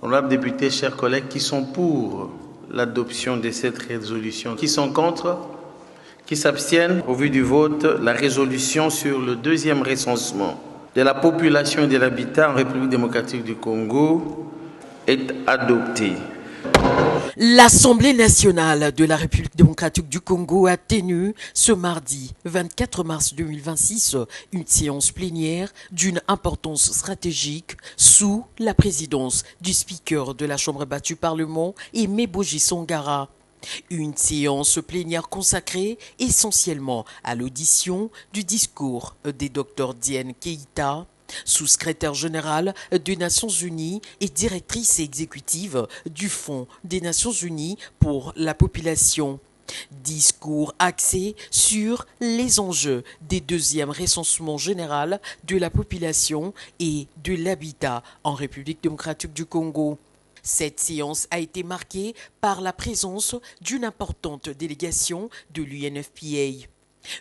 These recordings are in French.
Honorables députés, chers collègues, qui sont pour l'adoption de cette résolution? Qui sont contre? Qui s'abstiennent? Au vu du vote, la résolution sur le deuxième recensement de la population et de l'habitat en République démocratique du Congo est adoptée. L'Assemblée nationale de la République démocratique du Congo a tenu ce mardi 24 mars 2026 une séance plénière d'une importance stratégique sous la présidence du speaker de la Chambre basse du Parlement, Aimé Boji Songara. Une séance plénière consacrée essentiellement à l'audition du discours des Dr Diène Keïta, sous-secrétaire générale des Nations Unies et directrice exécutive du Fonds des Nations Unies pour la population. Discours axé sur les enjeux des deuxièmes recensements général de la population et de l'habitat en République démocratique du Congo. Cette séance a été marquée par la présence d'une importante délégation de l'UNFPA,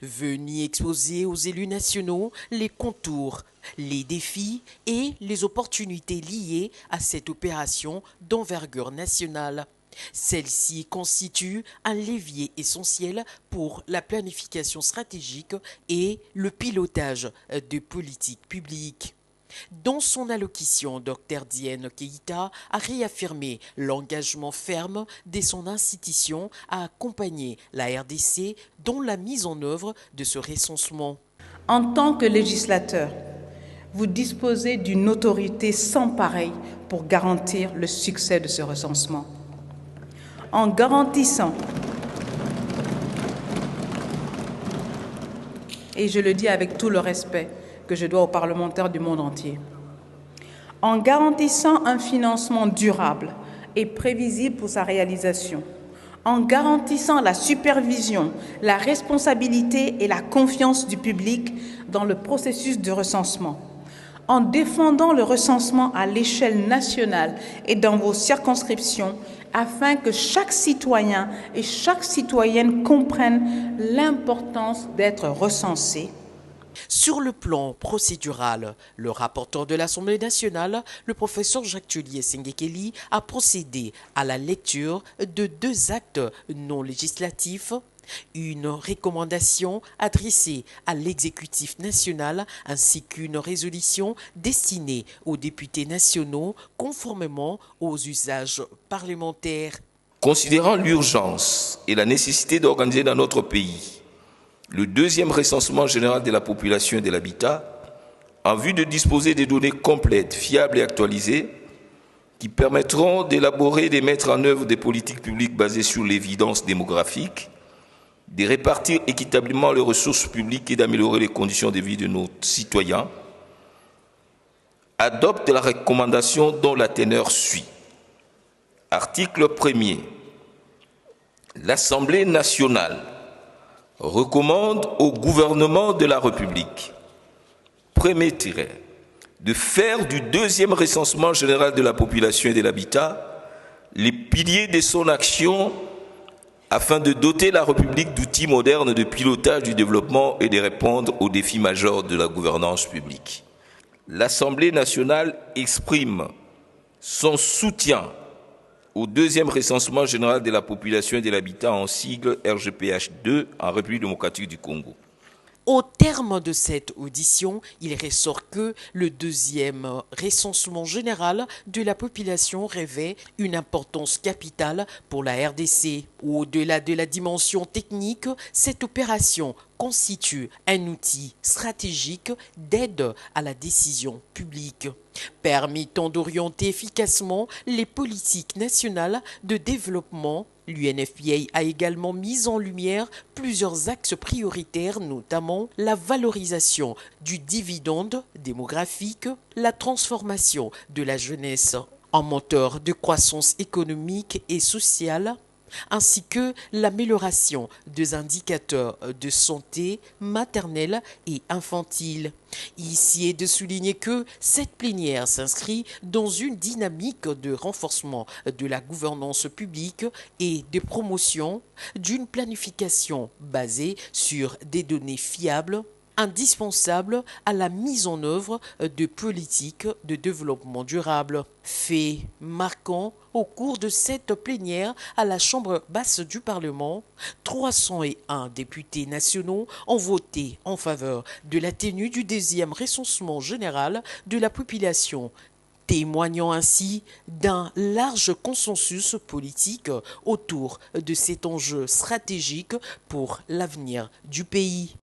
venue exposer aux élus nationaux les contours, les défis et les opportunités liées à cette opération d'envergure nationale. Celle-ci constitue un levier essentiel pour la planification stratégique et le pilotage de politiques publiques. Dans son allocution, Dr Diène Keïta a réaffirmé l'engagement ferme de son institution à accompagner la RDC dans la mise en œuvre de ce recensement. En tant que législateur, vous disposez d'une autorité sans pareille pour garantir le succès de ce recensement. En garantissant, et je le dis avec tout le respect que je dois aux parlementaires du monde entier, en garantissant un financement durable et prévisible pour sa réalisation, en garantissant la supervision, la responsabilité et la confiance du public dans le processus de recensement, en défendant le recensement à l'échelle nationale et dans vos circonscriptions, afin que chaque citoyen et chaque citoyenne comprennent l'importance d'être recensé. Sur le plan procédural, le rapporteur de l'Assemblée nationale, le professeur Jacques Tullier Sengekeli, a procédé à la lecture de deux actes non législatifs, une recommandation adressée à l'exécutif national ainsi qu'une résolution destinée aux députés nationaux conformément aux usages parlementaires. Considérant l'urgence et la nécessité d'organiser dans notre pays le deuxième recensement général de la population et de l'habitat, en vue de disposer des données complètes, fiables et actualisées, qui permettront d'élaborer et de mettre en œuvre des politiques publiques basées sur l'évidence démographique, de répartir équitablement les ressources publiques et d'améliorer les conditions de vie de nos citoyens, adopte la recommandation dont la teneur suit. Article 1er. L'Assemblée nationale recommande au gouvernement de la République, premier tiret, de faire du deuxième recensement général de la population et de l'habitat les piliers de son action afin de doter la République d'outils modernes de pilotage du développement et de répondre aux défis majeurs de la gouvernance publique. L'Assemblée nationale exprime son soutien au deuxième recensement général de la population et de l'habitat en sigle RGPH2 en République démocratique du Congo. Au terme de cette audition, il ressort que le deuxième recensement général de la population revêt une importance capitale pour la RDC. Au-delà de la dimension technique, cette opération constitue un outil stratégique d'aide à la décision publique, permettant d'orienter efficacement les politiques nationales de développement. L'UNFPA a également mis en lumière plusieurs axes prioritaires, notamment la valorisation du dividende démographique, la transformation de la jeunesse en moteur de croissance économique et sociale, ainsi que l'amélioration des indicateurs de santé maternelle et infantile. Ici est de souligner que cette plénière s'inscrit dans une dynamique de renforcement de la gouvernance publique et de promotion d'une planification basée sur des données fiables, indispensable à la mise en œuvre de politiques de développement durable. Fait marquant, au cours de cette plénière à la Chambre basse du Parlement, 301 députés nationaux ont voté en faveur de la tenue du deuxième recensement général de la population, témoignant ainsi d'un large consensus politique autour de cet enjeu stratégique pour l'avenir du pays.